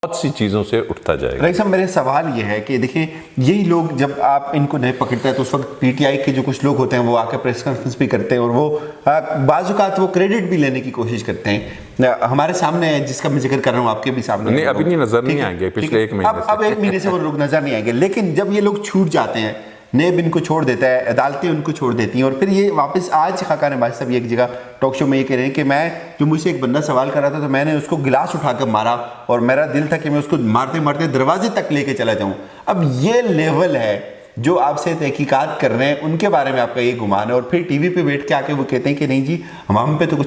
बहुत सी चीज़ों से उठता जाएगा। रईस साहब, मेरे सवाल ये है कि देखिए, यही लोग जब आप इनको नहीं पकड़ते हैं तो उस वक्त पीटीआई के जो कुछ लोग होते हैं वो आके प्रेस कॉन्फ्रेंस भी करते हैं और वो बाजुकात वो क्रेडिट भी लेने की कोशिश करते हैं। हमारे सामने है, जिसका मैं जिक्र कर रहा हूँ, आपके भी सामने नहीं, अभी नहीं नजर नहीं आएंगे पिछले 1 महीने से। अब 1 महीने से वो लोग नजर नहीं आएंगे, लेकिन जब ये लोग छूट जाते हैं, नेब इनको छोड़ देता है, अदालतें उनको छोड़ देती हैं, और फिर ये वापस आज खाकान अब्बासी साहब एक जगह टॉक शो में ये कह रहे हैं कि मैं, जो मुझसे एक बंदा सवाल कर रहा था तो मैंने उसको गिलास उठाकर मारा और मेरा दिल था कि मैं उसको मारते मारते दरवाजे तक लेके चला जाऊं। अब ये लेवल है जो आपसे तहकीकात कर रहे हैं, उनके बारे में आपका ये गुमान है, और फिर टीवी पे बैठ के आके वो कहते हैं कि नहीं जी, हम पे तो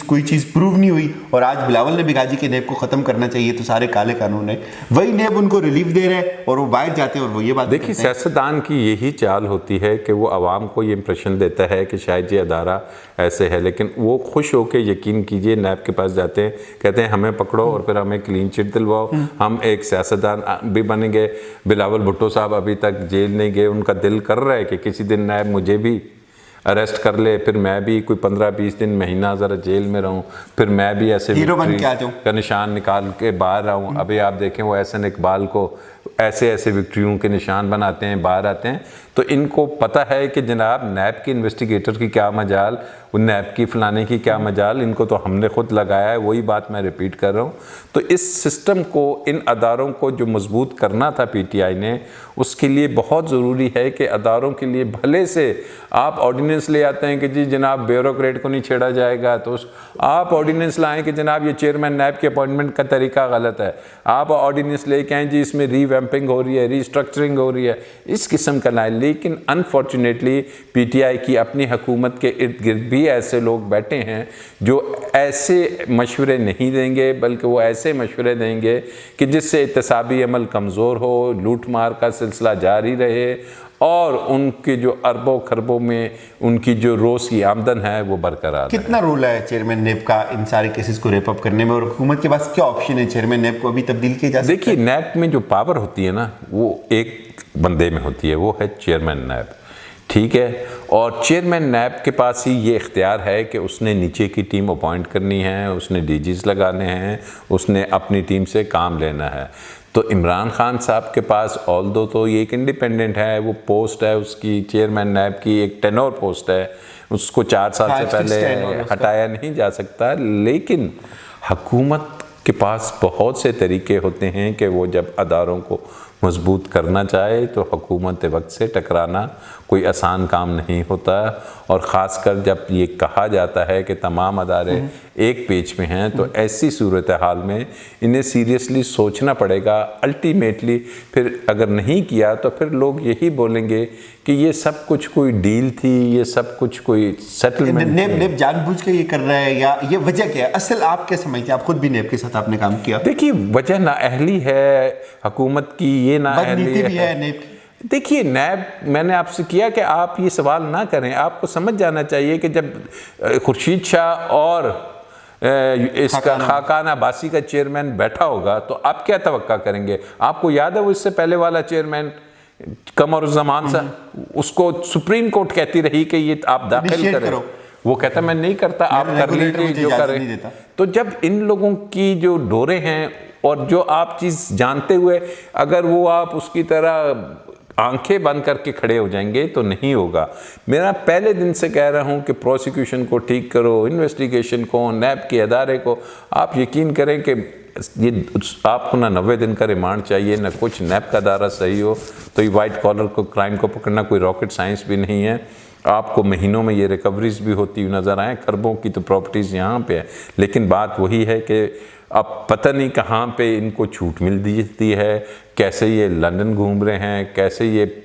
कोई चीज़ प्रूव नहीं हुई, और आज बिलावल ने भी कहा जी कि नेब को ख़त्म करना चाहिए, तो सारे काले कानून है। वही नेब उनको रिलीफ दे रहे हैं और वो बाहर जाते हैं और वो ये बात देखिए, सियासतदान की यही चाल होती है कि वो आवाम को ये इंप्रेशन देता है कि शायद ये अदारा ऐसे है, लेकिन वो खुश होकर, यकीन कीजिए, नैब के पास जाते हैं, कहते हैं हमें पकड़ो और फिर हमें क्लीन चिट दिलवाओ, हम एक सियासतदान भी बनेंगे। बिलावल भुट्टो साहब अभी तक जेल नहीं गए, उनका दिल कर रहा है कि किसी दिन नैब मुझे भी अरेस्ट कर ले, फिर मैं भी कोई 15-20 दिन, महीना ज़रा जेल में रहूं, फिर मैं भी ऐसे हीरो बन के आ जाऊं, का निशान निकाल के बाहर आऊं। अभी आप देखें वो एहसन इकबाल को ऐसे ऐसे विक्ट्रियों के निशान बनाते हैं, बाहर आते हैं। तो इनको पता है कि जनाब नैब की इन्वेस्टिगेटर की क्या मजाल, उन नैब की फलाने की क्या मजाल, इनको तो हमने खुद लगाया है। वही बात मैं रिपीट कर रहा हूँ। तो इस सिस्टम को, इन अदारों को जो मजबूत करना था पीटीआई ने, उसके लिए बहुत ज़रूरी है कि अदारों के लिए भले से आप ऑर्डिनेंस ले आते हैं कि जी जनाब ब्यूरोक्रेट को नहीं छेड़ा जाएगा, तो आप ऑर्डिनेंस लाएं कि जनाब ये चेयरमैन नैब के अपॉइंटमेंट का तरीका गलत है, आप ऑर्डिनेंस लेके आएँ जी इसमें रीवैम्पिंग हो रही है, रीस्ट्रक्चरिंग हो रही है, इस किस्म का लाएं। लेकिन अनफॉर्चुनेटली पीटीआई की अपनी हुकूमत के इर्द गिर्द भी ऐसे लोग बैठे हैं जो ऐसे मशवरे नहीं देंगे, बल्कि वो ऐसे मशवरे देंगे कि जिससे इत्तेसाबी अमल कमज़ोर हो, लूट मार का सिलसिला जारी रहे और उनके जो अरबों खरबों में उनकी जो रोज़ की आमदन है वो बरकरार। कितना रोल है चेयरमैन नेब का इन सारे केसेस को रेप अप करने में, और हुकूमत के पास क्या ऑप्शन है चेयरमैन नेब को अभी तब्दील किया जा सकता है? देखिए, नैब में जो पावर होती है ना, वो एक बंदे में होती है, वो है चेयरमैन नैब, ठीक है। और चेयरमैन नैब के पास ही ये इख्तियार है कि उसने नीचे की टीम अपॉइंट करनी है, उसने डीजीज लगाने हैं, उसने अपनी टीम से काम लेना है। तो इमरान खान साहब के पास ऑल्दो तो ये एक इंडिपेंडेंट है, वो पोस्ट है उसकी चेयरमैन नैब की, एक टेनोर पोस्ट है, उसको 4 साल से पहले हटाया नहीं जा सकता। लेकिन हुकूमत के पास बहुत से तरीके होते हैं कि वो जब अदारों को मजबूत करना चाहे तो हुकूमत वक्त से टकराना कोई आसान काम नहीं होता। और ख़ासकर जब ये कहा जाता है कि तमाम अदारे एक पेज में हैं, तो ऐसी सूरत हाल में इन्हें सीरियसली सोचना पड़ेगा। अल्टीमेटली फिर अगर नहीं किया तो फिर लोग यही बोलेंगे कि ये सब कुछ कोई डील थी, ये सब कुछ कोई सेटलमेंट। नेब जानबूझ के ये कर रहा है या ये वजह क्या है? असल आप क्या समझते हैं? आप खुद भी नेब के साथ आपने काम किया। देखिए, वजह नाअहली है हुकूमत की, ये नाअहली है नेब की। देखिए, नैब, मैंने आपसे किया कि आप ये सवाल ना करें। आपको समझ जाना चाहिए कि जब खुर्शीद शाह और इसका खाकान अब्बासी का चेयरमैन बैठा होगा तो आप क्या तवक्का करेंगे? आपको याद है वो इससे पहले वाला चेयरमैन कमरुज़्ज़मान सा, उसको सुप्रीम कोर्ट कहती रही कि ये आप दाखिल करें, वो कहता मैं नहीं करता, आप कर लीजिए जो करें। तो जब इन लोगों की जो डोरे हैं और जो आप चीज़ जानते हुए अगर वो आप उसकी तरह आंखें बंद करके खड़े हो जाएंगे तो नहीं होगा। मेरा पहले दिन से कह रहा हूं कि प्रोसिक्यूशन को ठीक करो, इन्वेस्टिगेशन को, नैब के अदारे को। आप यकीन करें कि ये आपको ना 90 दिन का रिमांड चाहिए, ना कुछ। नैब का अदारा सही हो तो ये वाइट कॉलर को, क्राइम को पकड़ना कोई रॉकेट साइंस भी नहीं है। आपको महीनों में ये रिकवरीज भी होती हुई नज़र आए, खरबों की तो प्रॉपर्टीज़ यहाँ पे है। लेकिन बात वही है कि अब पता नहीं कहाँ पे इनको छूट मिल जाती है, कैसे ये लंदन घूम रहे हैं, कैसे ये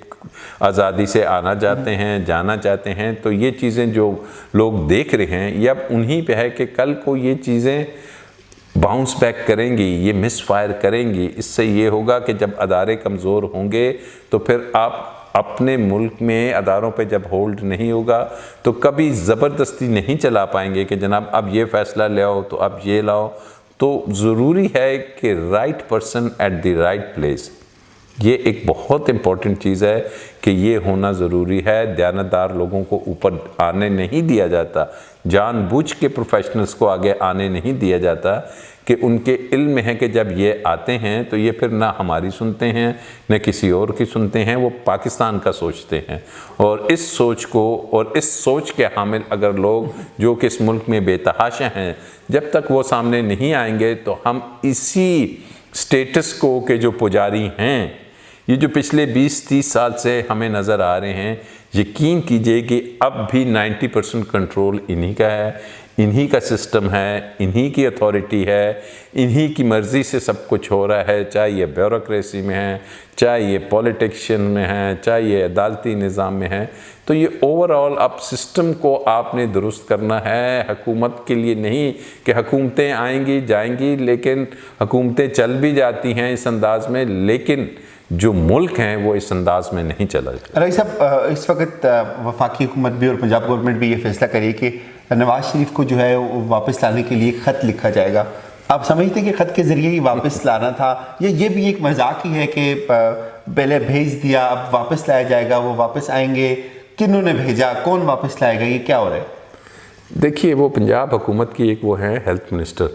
आज़ादी से आना चाहते हैं, जाना चाहते हैं। तो ये चीज़ें जो लोग देख रहे हैं, ये अब उन्हीं पे है कि कल को ये चीज़ें बाउंस बैक करेंगी, ये मिस फायर करेंगी। इससे ये होगा कि जब अदारे कमज़ोर होंगे तो फिर आप अपने मुल्क में अदारों पे जब होल्ड नहीं होगा तो कभी ज़बरदस्ती नहीं चला पाएंगे कि जनाब अब ये फ़ैसला ले आओ तो अब ये लाओ। तो ज़रूरी है कि right person at the right place, ये एक बहुत इम्पॉर्टेंट चीज़ है कि ये होना ज़रूरी है। दयानतदार लोगों को ऊपर आने नहीं दिया जाता, जानबूझ के प्रोफेशनल्स को आगे आने नहीं दिया जाता कि उनके इल्म है कि जब ये आते हैं तो ये फिर ना हमारी सुनते हैं न किसी और की सुनते हैं, वो पाकिस्तान का सोचते हैं। और इस सोच को और इस सोच के हामिल अगर लोग जो कि इस मुल्क में बेतहाशा हैं, जब तक वो सामने नहीं आएंगे तो हम इसी स्टेटस को के जो पुजारी हैं, ये जो पिछले 20-30 साल से हमें नज़र आ रहे हैं, यकीन कीजिए कि अब भी 90% कंट्रोल इन्हीं का है, इन्हीं का सिस्टम है, इन्हीं की अथॉरिटी है, इन्हीं की मर्ज़ी से सब कुछ हो रहा है, चाहे ये ब्यूरोक्रेसी में है, चाहे ये पॉलिटिशियन में है, चाहे ये अदालती निज़ाम में है। तो ये ओवरऑल अब सिस्टम को आपने दुरुस्त करना है, हुकूमत के लिए नहीं कि हुकूमतें आएंगी जाएंगी, लेकिन हुकूमतें चल भी जाती हैं इस अंदाज में, लेकिन जो मुल्क हैं वो इस अंदाज में नहीं चला जाता। रईस साहब, इस वक्त वफाकी हुकूमत भी और पंजाब गवर्नमेंट भी ये फैसला करी कि नवाज शरीफ को जो है वो वापस लाने के लिए ख़त लिखा जाएगा। आप समझते हैं कि ख़त के ज़रिए ही वापस लाना था, ये भी एक मजाक ही है कि पहले भेज दिया अब वापस लाया जाएगा, वो वापस आएंगे, किन्होंने भेजा, कौन वापस लाएगा, ये क्या हो रहा है? देखिए, वो पंजाब हुकूमत की एक वो है हेल्थ मिनिस्टर,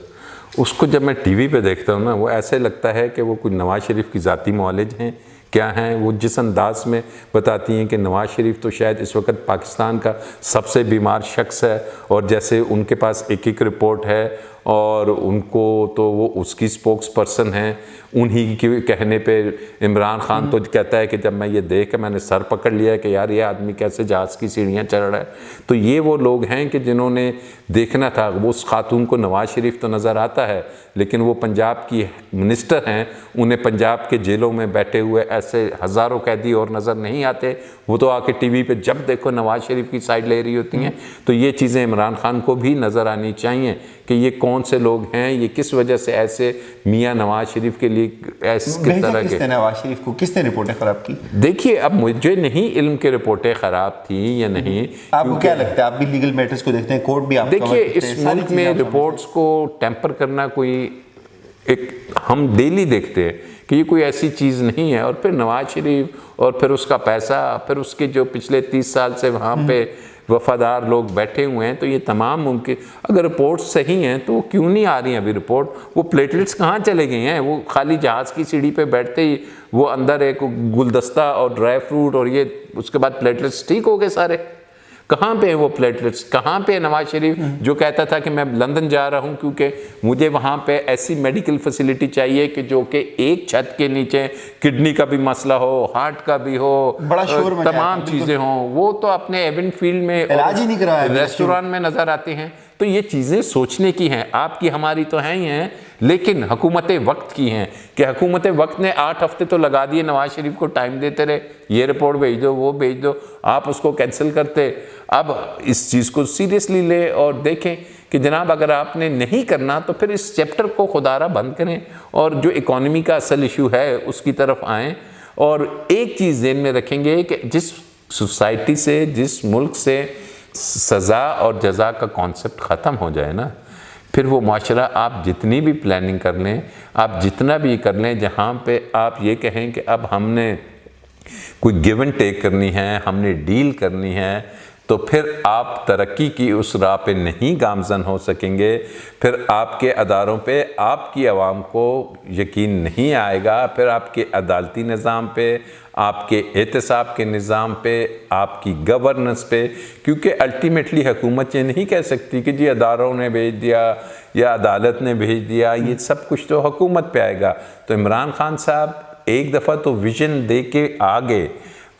उसको जब मैं टीवी पे देखता हूँ ना, वो ऐसे लगता है कि वो कुछ नवाज शरीफ की ज़ाती मौलिज हैं, क्या हैं वो, जिस अंदाज में बताती हैं कि नवाज शरीफ तो शायद इस वक्त पाकिस्तान का सबसे बीमार शख्स है, और जैसे उनके पास एक रिपोर्ट है और उनको तो वो उसकी स्पोक्स पर्सन हैं, उन्हीं के कहने पे इमरान खान तो कहता है कि जब मैं ये देख के मैंने सर पकड़ लिया कि यार ये आदमी कैसे जहाज़ की सीढ़ियाँ चढ़ रहा है। तो ये वो लोग हैं कि जिन्होंने देखना था। वो उस खातून को नवाज शरीफ तो नज़र आता है, लेकिन वो पंजाब की मिनिस्टर हैं, उन्हें पंजाब के जेलों में बैठे हुए ऐसे हज़ारों कैदी और नज़र नहीं आते। वो तो आके टीवी पे जब देखो नवाज शरीफ की साइड ले रही होती हैं। तो ये चीज़ें इमरान खान को भी नज़र आनी चाहिए कि ये कौन से लोग हैं, ये किस वजह से ऐसे मियाँ नवाज शरीफ के लिए किस तरह के। नवाज शरीफ को किसने रिपोर्टें ख़राब की? देखिए, अब मुझे नहीं इल्म के रिपोर्टें ख़राब थी या नहीं। आपको क्या लगता है, आप भी लीगल मैटर्स को देखते हैं, कोर्ट भी आपका देखिए, इस मुल्क में रिपोर्ट्स को टेम्पर करना कोई एक हम डेली देखते हैं कि ये कोई ऐसी चीज़ नहीं है। और फिर नवाज शरीफ और फिर उसका पैसा, फिर उसके जो पिछले 30 साल से वहाँ पे वफादार लोग बैठे हुए हैं, तो ये तमाम मुमकिन, अगर रिपोर्ट सही हैं तो क्यों नहीं आ रही हैं अभी रिपोर्ट? वो प्लेटलेट्स कहाँ चले गए हैं? वो खाली जहाज़ की सीढ़ी पे बैठते ही वो अंदर एक गुलदस्ता और ड्राई फ्रूट और ये उसके बाद प्लेटलेट्स ठीक हो गए सारे। कहाँ पे है वो प्लेटलेट्स? कहाँ पे है नवाज शरीफ जो कहता था कि मैं लंदन जा रहा हूँ क्योंकि मुझे वहाँ पे ऐसी मेडिकल फैसिलिटी चाहिए कि जो कि एक छत के नीचे किडनी का भी मसला हो, हार्ट का भी हो, बड़ा शोर मचा, तमाम चीज़ें हों। वो तो अपने एवन फील्ड में इलाज ही नहीं कराया, रेस्टोरेंट में नज़र आते हैं। तो ये चीज़ें सोचने की हैं, आपकी हमारी तो हैं ही हैं, लेकिन हुकूमत वक्त की हैं कि हुकूमत वक्त ने 8 हफ्ते तो लगा दिए, नवाज शरीफ को टाइम देते रहे, ये रिपोर्ट भेज दो, वो भेज दो, आप उसको कैंसिल करते। अब इस चीज़ को सीरियसली ले और देखें कि जनाब अगर आपने नहीं करना तो फिर इस चैप्टर को खुदारा बंद करें और जो इकॉनमी का असल इशू है उसकी तरफ आएँ। और एक चीज़ ज़हन में रखेंगे कि जिस सोसाइटी से, जिस मुल्क से सज़ा और जज़ा का कॉन्सेप्ट ख़त्म हो जाए ना, फिर वो माशरा आप जितनी भी प्लानिंग कर लें, आप जितना भी कर लें, जहाँ पे आप ये कहें कि अब हमने कोई गिव एंड टेक करनी है, हमने डील करनी है, तो फिर आप तरक्की की उस राह पे नहीं गामज़न हो सकेंगे। फिर आपके अदारों पे आपकी आवाम को यकीन नहीं आएगा, फिर आपके अदालती निज़ाम पे, आपके एहतसाब के निज़ाम पे, आपकी गवर्नेंस पे, क्योंकि अल्टीमेटली हुकूमत ये नहीं कह सकती कि जी अदारों ने भेज दिया या अदालत ने भेज दिया, ये सब कुछ तो हुकूमत पे आएगा। तो इमरान खान साहब एक दफ़ा तो विज़न दे के आगे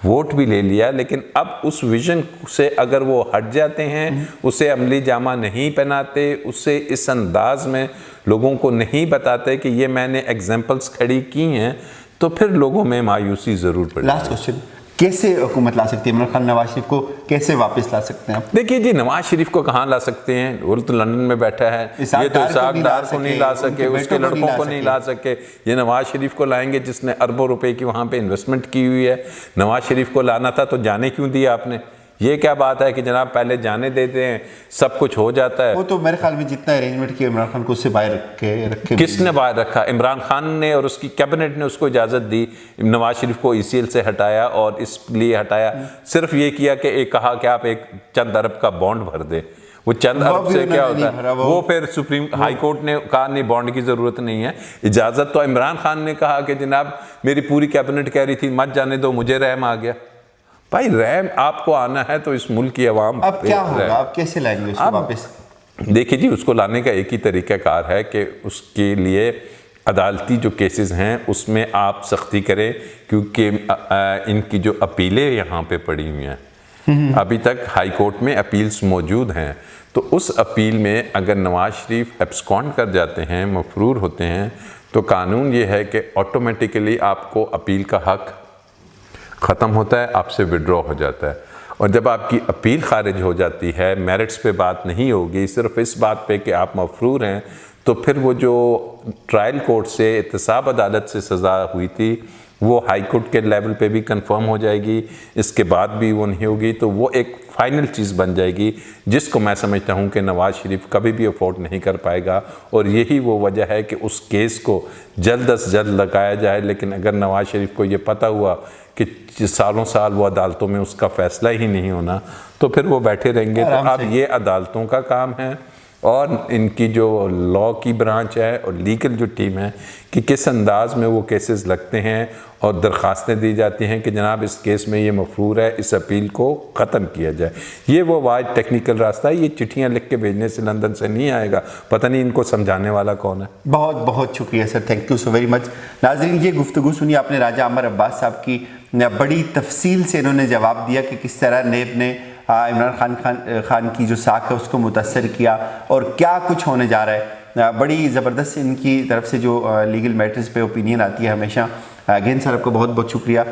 वोट भी ले लिया, लेकिन अब उस विज़न से अगर वो हट जाते हैं, उसे अमली जामा नहीं पहनाते, उससे इस अंदाज में लोगों को नहीं बताते कि ये मैंने एग्जाम्पल्स खड़ी की हैं, तो फिर लोगों में मायूसी ज़रूर पड़ेगी। लास्ट क्वेश्चन, कैसे हुकूमत ला सकती है इमरान खान? नवाज शरीफ को कैसे वापस ला सकते हैं? देखिए जी, नवाज शरीफ को कहाँ ला सकते हैं? वो तो लंदन में बैठा है, ये तो इसाक डार को नहीं ला सके, उसके लड़कों को नहीं ला सके। ये नवाज शरीफ को लाएंगे जिसने अरबों रुपए की वहाँ पे इन्वेस्टमेंट की हुई है। नवाज शरीफ को लाना था तो जाने क्यों दिया आपने? ये क्या बात है कि जनाब पहले जाने देते हैं, सब कुछ हो जाता है। वो तो मेरे ख्याल में जितना अरेंजमेंट किया इमरान खान को उससे बाहर रखे किसने बाहर रखा? इमरान खान ने और उसकी कैबिनेट ने उसको इजाज़त दी। नवाज शरीफ को ECL से हटाया और इसलिए हटाया, सिर्फ ये किया कि एक कहा कि आप एक चंद अरब का बॉन्ड भर दे। वो चंद अरब से क्या होता है, वो फिर सुप्रीम हाई कोर्ट ने कहा नहीं, बॉन्ड की ज़रूरत नहीं है। इजाज़त तो इमरान खान ने कहा कि जनाब मेरी पूरी कैबिनेट कह रही थी मत जाने दो, मुझे रहम आ गया। भाई रहम आपको आना है तो इस मुल्क की आवाम अब क्या होगा, आप कैसे लाएंगे उसको वापस? देखिए जी, उसको लाने का एक ही तरीक़ाकार है कि उसके लिए अदालती जो केसेस हैं उसमें आप सख्ती करें, क्योंकि इनकी जो अपीलें यहाँ पे पड़ी हुई हैं, अभी तक हाई कोर्ट में अपील्स मौजूद हैं, तो उस अपील में अगर नवाज शरीफ एब्सकॉन्ड कर जाते हैं, मफरूर होते हैं, तो कानून ये है कि ऑटोमेटिकली आपको अपील का हक ख़त्म होता है, आपसे विड्रॉ हो जाता है। और जब आपकी अपील खारिज हो जाती है, मेरिट्स पे बात नहीं होगी, सिर्फ इस बात पे कि आप मफरूर हैं, तो फिर वो जो ट्रायल कोर्ट से एहतसाब अदालत से सज़ा हुई थी वो हाई कोर्ट के लेवल पे भी कंफर्म हो जाएगी, इसके बाद भी वो नहीं होगी, तो वो एक फ़ाइनल चीज़ बन जाएगी जिसको मैं समझता हूँ कि नवाज़ शरीफ कभी भी अफोर्ड नहीं कर पाएगा। और यही वो वजह है कि उस केस को जल्द अज जल्द लगाया जाए। लेकिन अगर नवाज़ शरीफ को ये पता हुआ कि सालों साल वो अदालतों में उसका फ़ैसला ही नहीं होना, तो फिर वो बैठे रहेंगे। तो अब ये अदालतों का काम है और इनकी जो लॉ की ब्रांच है और लीगल जो टीम है कि किस अंदाज में वो केसेस लगते हैं और दरख्वास्तें दी जाती हैं कि जनाब इस केस में ये मफरूर है, इस अपील को ख़त्म किया जाए। ये वो वाज टेक्निकल रास्ता है, ये चिट्ठियाँ लिख के भेजने से लंदन से नहीं आएगा। पता नहीं इनको समझाने वाला कौन है। बहुत बहुत शुक्रिया sir, thank you so very much. नाज़रीन, ये गुफ्तगू सुनी आपने राजा अमर अब्बास साहब की, बड़ी तफसील से इन्होंने जवाब दिया कि किस तरह नेब ने इमरान खान की जो साख है उसको मुतासर किया और क्या कुछ होने जा रहा है। बड़ी ज़बरदस्त इनकी तरफ से जो लीगल मैटर्स पे ओपिनियन आती है हमेशा। अगेन सर आपको बहुत बहुत शुक्रिया।